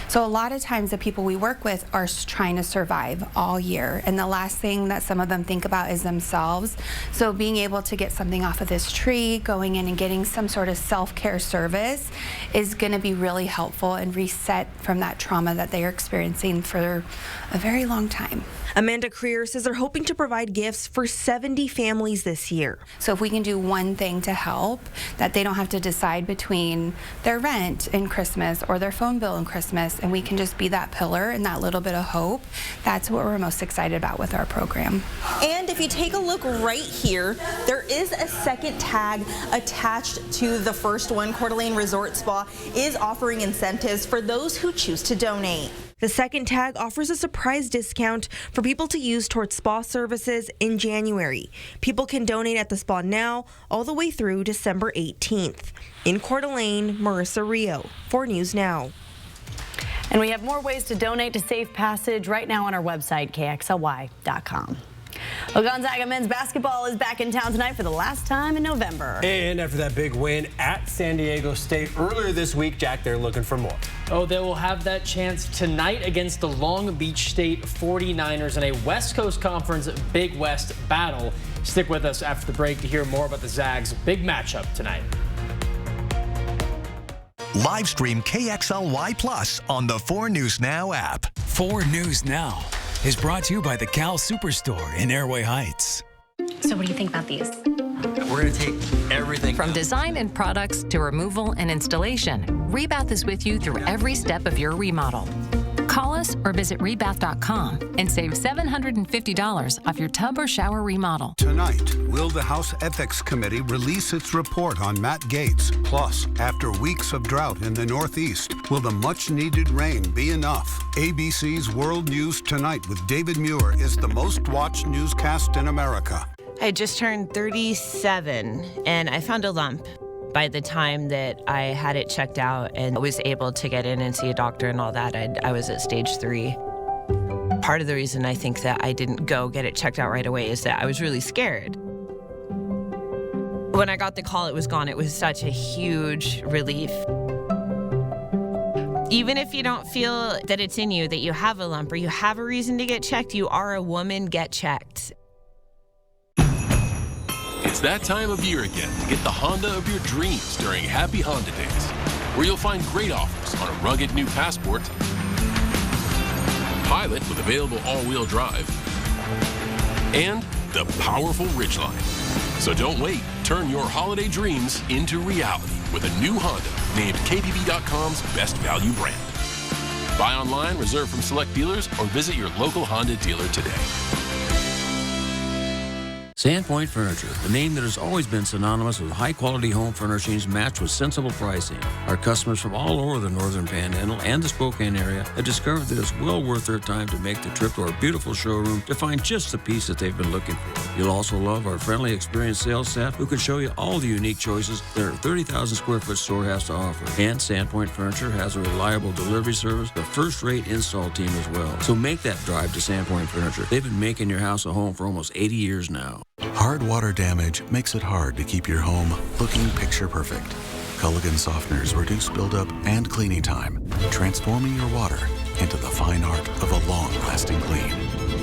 So a lot of times the people we work with are trying to survive all year, and the last thing that some of them think about is themselves. So being able to get something off of this tree, going in and getting some sort of self-care service is going to be really helpful and reset from that trauma that they are experiencing for a very long time. Amanda Creer says they're hoping to provide gifts for 70 families this year. So if we can do one thing to help, that they don't have to decide between their rent and Christmas or their phone bill and Christmas, and we can just be that pillar and that little bit of hope, that's what we're most excited about with our program. And if you take a look right here, there is a second tag attached to the first one. Coeur d'Alene Resort Spa is offering incentives for those who choose to donate. The second tag offers a surprise discount for people to use towards spa services in January. People can donate at the spa now all the way through December 18th. In Coeur d'Alene, Marissa Rio, 4 News Now. And we have more ways to donate to Safe Passage right now on our website, KXLY.com. Well, Gonzaga men's basketball is back in town tonight for the last time in November. And after that big win at San Diego State earlier this week, Jack, they're looking for more. Oh, they will have that chance tonight against the Long Beach State 49ers in a West Coast Conference Big West battle. Stick with us after the break to hear more about the Zags' big matchup tonight. Live stream KXLY Plus on the 4 News Now app. 4 News Now is brought to you by the Cal Superstore in Airway Heights. So what do you think about these? We're going to take everything. From design and products to removal and installation, Rebath is with you through every step of your remodel. Call us or visit rebath.com and save $750 off your tub or shower remodel. Tonight, will the House Ethics Committee release its report on Matt Gaetz? Plus, after weeks of drought in the Northeast, will the much-needed rain be enough? ABC's World News Tonight with David Muir is the most-watched newscast in America. I just turned 37, and I found a lump. By the time that I had it checked out and was able to get in and see a doctor and all that, I was at stage 3. Part of the reason I think that I didn't go get it checked out right away is that I was really scared. When I got the call, it was gone. It was such a huge relief. Even if you don't feel that it's in you, that you have a lump or you have a reason to get checked, you are a woman, get checked. It's that time of year again to get the Honda of your dreams during Happy Honda Days, where you'll find great offers on a rugged new Passport, Pilot with available all-wheel drive, and the powerful Ridgeline. So don't wait. Turn your holiday dreams into reality with a new Honda named KBB.com's best value brand. Buy online, reserve from select dealers, or visit your local Honda dealer today. Sandpoint Furniture, the name that has always been synonymous with high-quality home furnishings matched with sensible pricing. Our customers from all over the Northern Panhandle and the Spokane area have discovered that it's well worth their time to make the trip to our beautiful showroom to find just the piece that they've been looking for. You'll also love our friendly, experienced sales staff who can show you all the unique choices that our 30,000 square foot store has to offer. And Sandpoint Furniture has a reliable delivery service, the first-rate install team as well. So make that drive to Sandpoint Furniture. They've been making your house a home for almost 80 years now. Hard water damage makes it hard to keep your home looking picture perfect. Culligan softeners reduce buildup and cleaning time, transforming your water into the fine art of a long-lasting clean.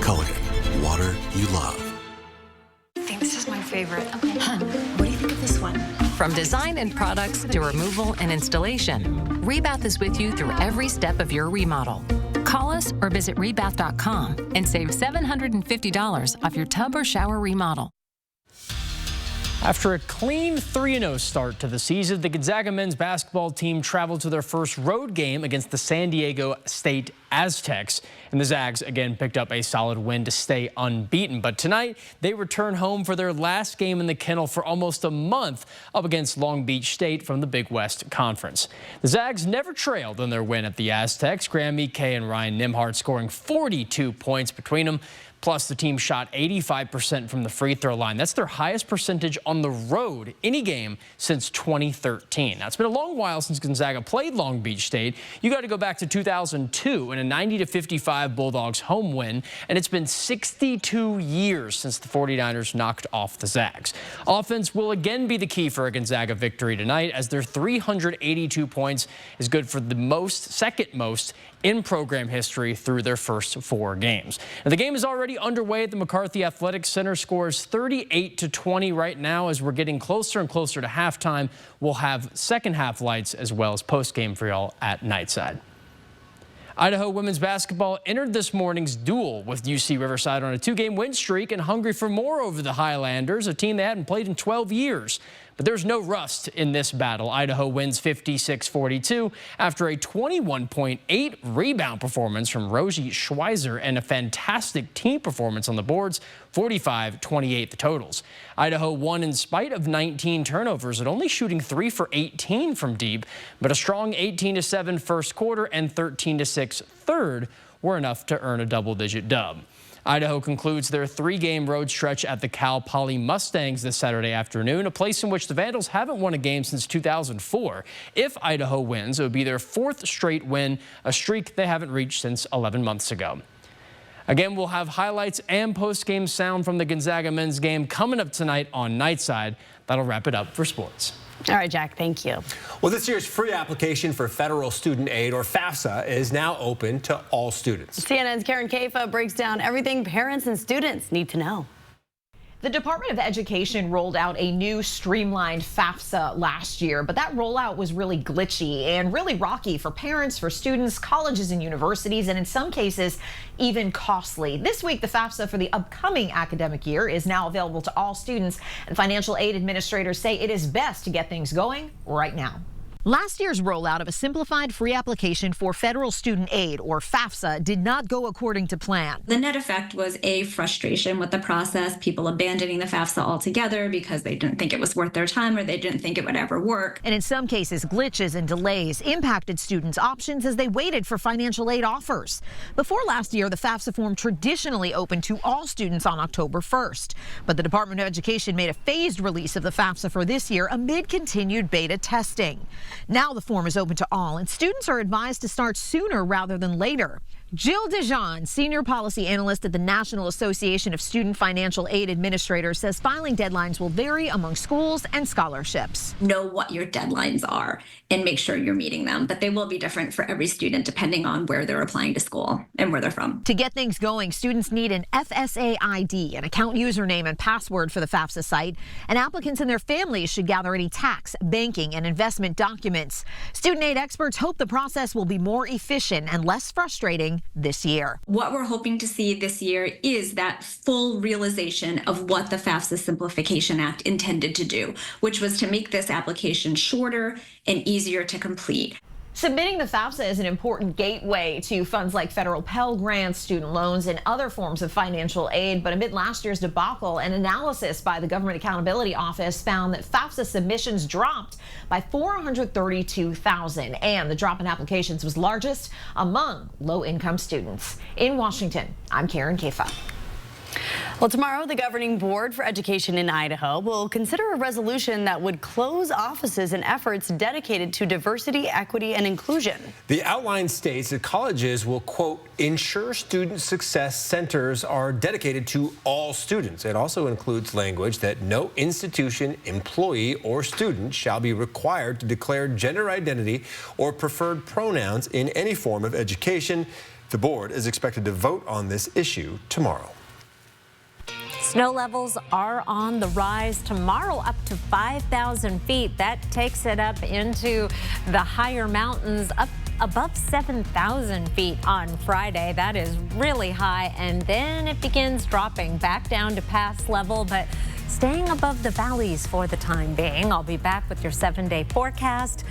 Culligan, water you love. I think this is my favorite. Okay. What do you think of this one? From design and products to removal and installation, Rebath is with you through every step of your remodel. Call us or visit rebath.com and save $750 off your tub or shower remodel. After a clean 3-0 start to the season, the Gonzaga men's basketball team traveled to their first road game against the San Diego State Aztecs. And the Zags again picked up a solid win to stay unbeaten. But tonight, they return home for their last game in the kennel for almost a month up against Long Beach State from the Big West Conference. The Zags never trailed in their win at the Aztecs. Graham Eke and Ryan Nimhart scoring 42 points between them. Plus, the team shot 85% from the free throw line. That's their highest percentage on the road any game since 2013. Now, it's been a long while since Gonzaga played Long Beach State. You got to go back to 2002 in a 90-55 Bulldogs home win, and it's been 62 years since the 49ers knocked off the Zags. Offense will again be the key for a Gonzaga victory tonight, as their 382 points is good for the second most in program history through their first 4 games. Now, the game is already underway at the McCarthy Athletic Center. Scores 38-20 right now as we're getting closer and closer to halftime. We'll have second half lights as well as post game for y'all at Nightside. Idaho women's basketball entered this morning's duel with UC Riverside on a 2-game win streak and hungry for more over the Highlanders, a team they hadn't played in 12 years. But there's no rust in this battle. Idaho wins 56-42 after a 21.8 rebound performance from Rosie Schweizer and a fantastic team performance on the boards, 45-28 the totals. Idaho won in spite of 19 turnovers and only shooting 3 for 18 from deep, but a strong 18-7 first quarter and 13-6 third were enough to earn a double-digit dub. Idaho concludes their 3-game road stretch at the Cal Poly Mustangs this Saturday afternoon, a place in which the Vandals haven't won a game since 2004. If Idaho wins, it would be their 4th straight win, a streak they haven't reached since 11 months ago. Again, we'll have highlights and post-game sound from the Gonzaga men's game coming up tonight on Nightside. That'll wrap it up for sports. All right, Jack, thank you. Well, this year's free application for federal student aid, or FAFSA, is now open to all students. CNN's Karen Caifa breaks down everything parents and students need to know. The Department of Education rolled out a new streamlined FAFSA last year, but that rollout was really glitchy and really rocky for parents, for students, colleges and universities, and in some cases, even costly. This week, the FAFSA for the upcoming academic year is now available to all students, and financial aid administrators say it is best to get things going right now. Last year's rollout of a simplified free application for federal student aid, or FAFSA, did not go according to plan. The net effect was a frustration with the process, people abandoning the FAFSA altogether because they didn't think it was worth their time or they didn't think it would ever work. And in some cases, glitches and delays impacted students' options as they waited for financial aid offers. Before last year, the FAFSA form traditionally opened to all students on October 1st. But the Department of Education made a phased release of the FAFSA for this year amid continued beta testing. Now the form is open to all, and students are advised to start sooner rather than later. Jill Dijon, senior policy analyst at the National Association of Student Financial Aid Administrators, says filing deadlines will vary among schools and scholarships. Know what your deadlines are and make sure you're meeting them, but they will be different for every student depending on where they're applying to school and where they're from. To get things going, students need an FSA ID, an account username and password for the FAFSA site, and applicants and their families should gather any tax, banking, and investment documents. Student aid experts hope the process will be more efficient and less frustrating this year. What we're hoping to see this year is that full realization of what the FAFSA Simplification Act intended to do, which was to make this application shorter and easier to complete. Submitting the FAFSA is an important gateway to funds like federal Pell Grants, student loans, and other forms of financial aid. But amid last year's debacle, an analysis by the Government Accountability Office found that FAFSA submissions dropped by 432,000, and the drop in applications was largest among low-income students. In Washington, I'm Karen Caifa. Well, tomorrow, the Governing Board for Education in Idaho will consider a resolution that would close offices in efforts dedicated to diversity, equity, and inclusion. The outline states that colleges will, quote, ensure student success centers are dedicated to all students. It also includes language that no institution, employee, or student shall be required to declare gender identity or preferred pronouns in any form of education. The board is expected to vote on this issue tomorrow. Snow levels are on the rise tomorrow, up to 5,000 feet. That takes it up into the higher mountains, up above 7,000 feet on Friday. That is really high, and then it begins dropping back down to past level, but staying above the valleys for the time being. I'll be back with your 7-day forecast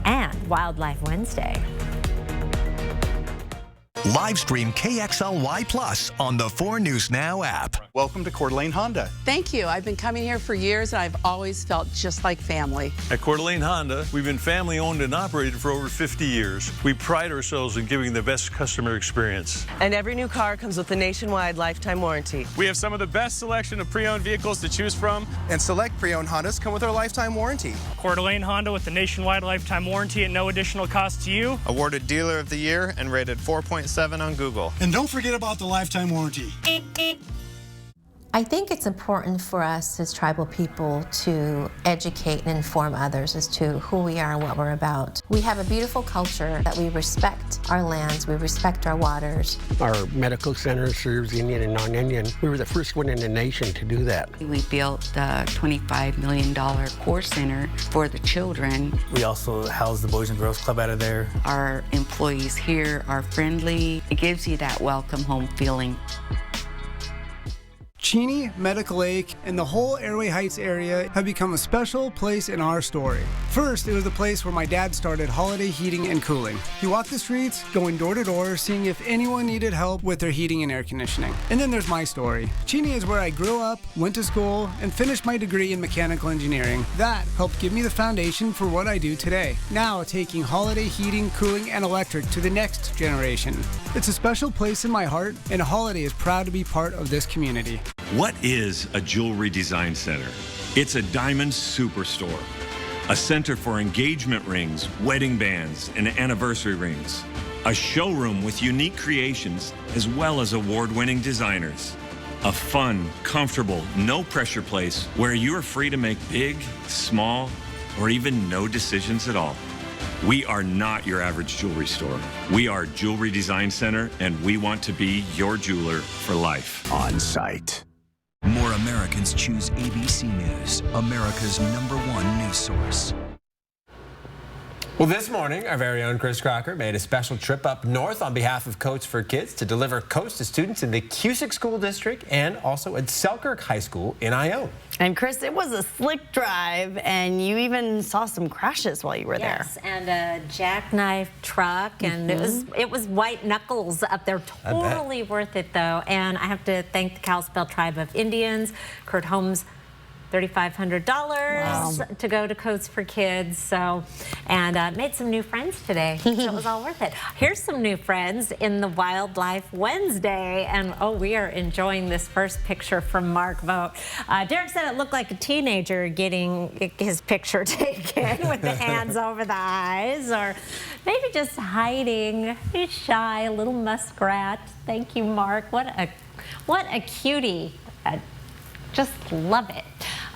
and Wildlife Wednesday. Live stream KXLY Plus on the 4 News Now app. Welcome to Coeur d'Alene Honda. Thank you. I've been coming here for years, and I've always felt just like family. At Coeur d'Alene Honda, we've been family owned and operated for over 50 years. We pride ourselves in giving the best customer experience. And every new car comes with a nationwide lifetime warranty. We have some of the best selection of pre-owned vehicles to choose from. And select pre-owned Hondas come with our lifetime warranty. Coeur d'Alene Honda with the nationwide lifetime warranty at no additional cost to you. Awarded Dealer of the Year and rated 4.7 on Google. And don't forget about the lifetime warranty. I think it's important for us as tribal people to educate and inform others as to who we are and what we're about. We have a beautiful culture that we respect our lands, we respect our waters. Our medical center serves Indian and non-Indian. We were the first one in the nation to do that. We built a $25 million core center for the children. We also house the Boys and Girls Club out of there. Our employees here are friendly. It gives you that welcome home feeling. Cheney, Medical Lake, and the whole Airway Heights area have become a special place in our story. First, it was the place where my dad started Holiday Heating and Cooling. He walked the streets, going door to door, seeing if anyone needed help with their heating and air conditioning. And then there's my story. Cheney is where I grew up, went to school, and finished my degree in mechanical engineering. That helped give me the foundation for what I do today. Now, taking Holiday Heating, Cooling, and Electric to the next generation. It's a special place in my heart, and Holiday is proud to be part of this community. What is a jewelry design center? It's a diamond superstore, a center for engagement rings, wedding bands, and anniversary rings, a showroom with unique creations as well as award-winning designers, a fun, comfortable, no-pressure place where you are free to make big, small, or even no decisions at all. We are not your average jewelry store. We are Jewelry Design Center, and we want to be your jeweler for life. On site. More Americans choose ABC News, America's #1 news source. Well, this morning, our very own Chris Crocker made a special trip up north on behalf of Coats for Kids to deliver coats to students in the Cusick School District and also at Selkirk High School in Ione. And Chris, it was a slick drive, and you even saw some crashes while you were there. Yes, and a jackknife truck, and it was white knuckles up there. Totally worth it, though. And I have to thank the Kalispel Tribe of Indians, Kurt Holmes, $3,500 to go to Coats for Kids. So, and made some new friends today, so it was all worth it. Here's some new friends in the Wildlife Wednesday, and oh, we are enjoying this first picture from Mark Vogt. Derek said it looked like a teenager getting his picture taken with the hands over the eyes, or maybe just hiding. He's shy, a little muskrat. Thank you, Mark. What a cutie. Just love it.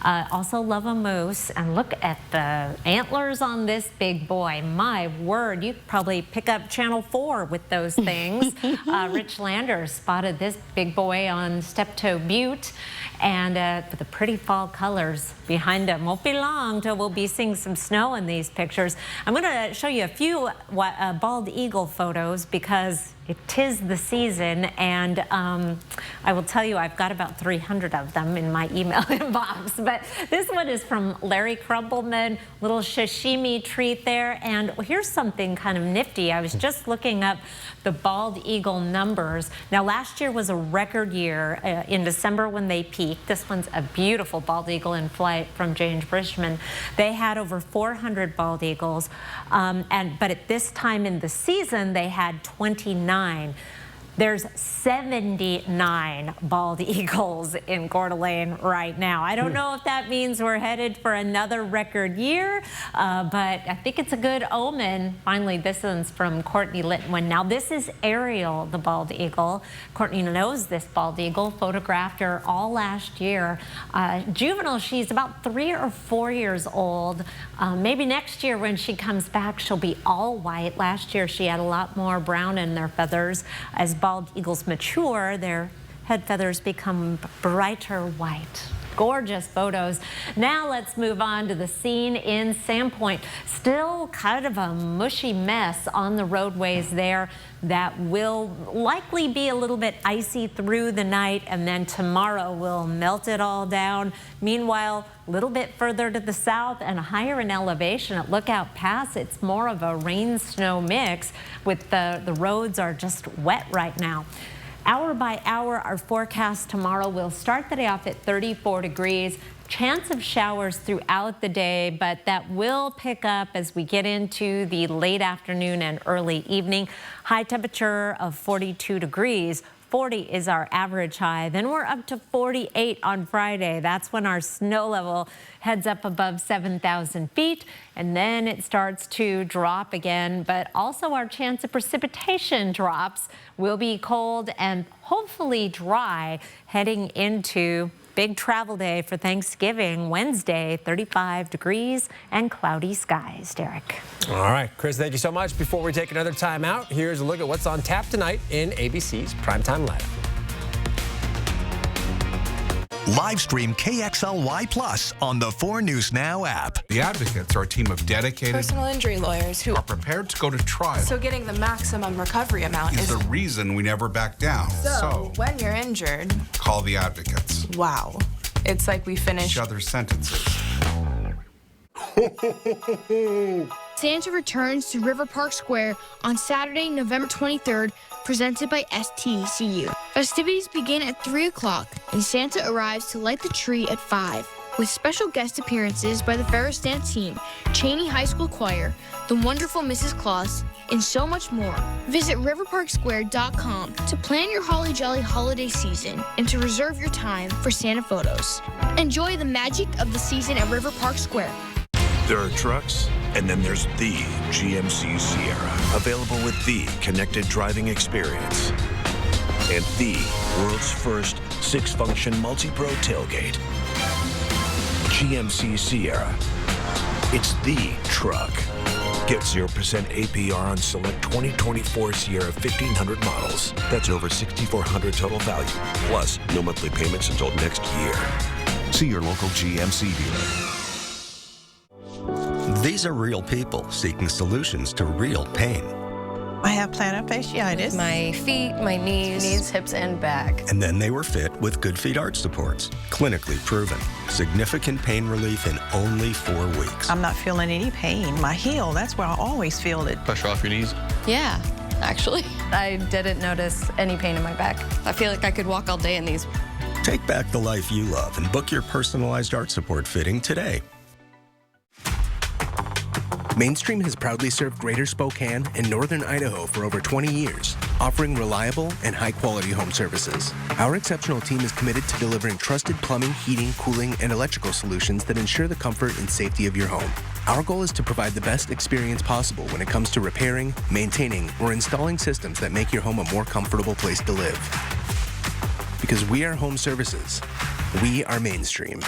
Also love a moose, and look at the antlers on this big boy. My word, you could probably pick up Channel 4 with those things. Rich Landers spotted this big boy on Steptoe Butte, and with the pretty fall colors behind him. Won't be long till we'll be seeing some snow in these pictures. I'm going to show you a few bald eagle photos because it is the season, and I will tell you I've got about 300 of them in my email inbox. But this one is from Larry Crumpleman, little sashimi treat there. And here's something kind of nifty. I was just looking up the bald eagle numbers. Now, last year was a record year in December when they peaked. This one's a beautiful bald eagle in flight from James Brishman. They had over 400 bald eagles, but at this time in the season, they had 29. There's 79 bald eagles in Coeur d'Alene right now. I don't know if that means we're headed for another record year, but I think it's a good omen. Finally, this one's from Courtney Litwin. Now, this is Ariel, the bald eagle. Courtney knows this bald eagle, photographed her all last year. Juvenile, she's about 3 or 4 years old. Maybe next year when she comes back, she'll be all white. Last year, she had a lot more brown in their feathers. As bald eagles mature, their head feathers become brighter white. Gorgeous photos. Now let's move on to the scene in Sandpoint. Still kind of a mushy mess on the roadways there that will likely be a little bit icy through the night, and then tomorrow will melt it all down. Meanwhile, a little bit further to the south and higher in elevation at Lookout Pass, it's more of a rain-snow mix with the roads are just wet right now. Hour by hour, our forecast tomorrow will start the day off at 34 degrees. Chance of showers throughout the day, but that will pick up as we get into the late afternoon and early evening. High temperature of 42 degrees. 40 is our average high. Then we're up to 48 on Friday. That's when our snow level heads up above 7,000 feet, and then it starts to drop again. But also our chance of precipitation drops. Will be cold and hopefully dry heading into big travel day for Thanksgiving, Wednesday, 35 degrees and cloudy skies. Derek. All right, Chris, thank you so much. Before we take another time out, here's a look at what's on tap tonight in ABC's Primetime Live. Live stream KXLY Plus on the 4 News Now app. The Advocates are a team of dedicated personal injury lawyers who are prepared to go to trial. So getting the maximum recovery amount is the reason we never back down. So when you're injured, call the Advocates. Wow. It's like we finish each other's sentences. Santa returns to River Park Square on Saturday, November 23rd, presented by STCU. Festivities begin at 3 o'clock, and Santa arrives to light the tree at 5, with special guest appearances by the Ferris Dance Team, Cheney High School Choir, the wonderful Mrs. Claus, and so much more. Visit riverparksquare.com to plan your Holly Jolly holiday season and to reserve your time for Santa photos. Enjoy the magic of the season at River Park Square. There are trucks, and then there's the GMC Sierra, available with the connected driving experience and the world's first 6-function multi-pro tailgate. GMC Sierra. It's the truck. Get 0% APR on select 2024 Sierra 1500 models. That's over $6,400 total value, plus no monthly payments until next year. See your local GMC dealer. These are real people seeking solutions to real pain. I have plantar fasciitis. My feet, my knees, hips, and back. And then they were fit with Good Feet arch supports. Clinically proven. Significant pain relief in only 4 weeks. I'm not feeling any pain. My heel, that's where I always feel it. Pressure off your knees? Yeah, actually. I didn't notice any pain in my back. I feel like I could walk all day in these. Take back the life you love and book your personalized arch support fitting today. Mainstream has proudly served Greater Spokane and Northern Idaho for over 20 years, offering reliable and high-quality home services. Our exceptional team is committed to delivering trusted plumbing, heating, cooling, and electrical solutions that ensure the comfort and safety of your home. Our goal is to provide the best experience possible when it comes to repairing, maintaining, or installing systems that make your home a more comfortable place to live. Because we are home services, we are Mainstream.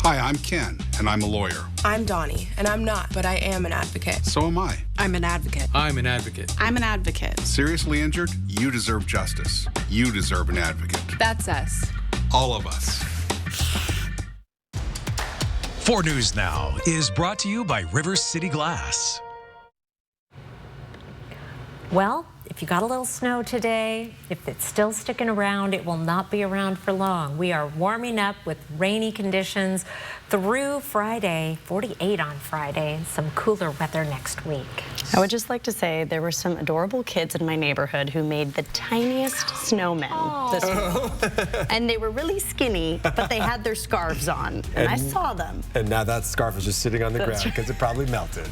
Hi, I'm Ken, and I'm a lawyer. I'm Donnie, and I'm not, but I am an advocate. So am I. I'm an advocate. I'm an advocate. I'm an advocate. Seriously injured? You deserve justice. You deserve an advocate. That's us. All of us. 4 News Now is brought to you by River City Glass. Well, if you got a little snow today, if it's still sticking around, it will not be around for long. We are warming up with rainy conditions through Friday, 48 on Friday, and some cooler weather next week. I would just like to say there were some adorable kids in my neighborhood who made the tiniest snowmen this week. And they were really skinny, but they had their scarves on, and I saw them. And now that scarf is just sitting on the ground because it probably melted.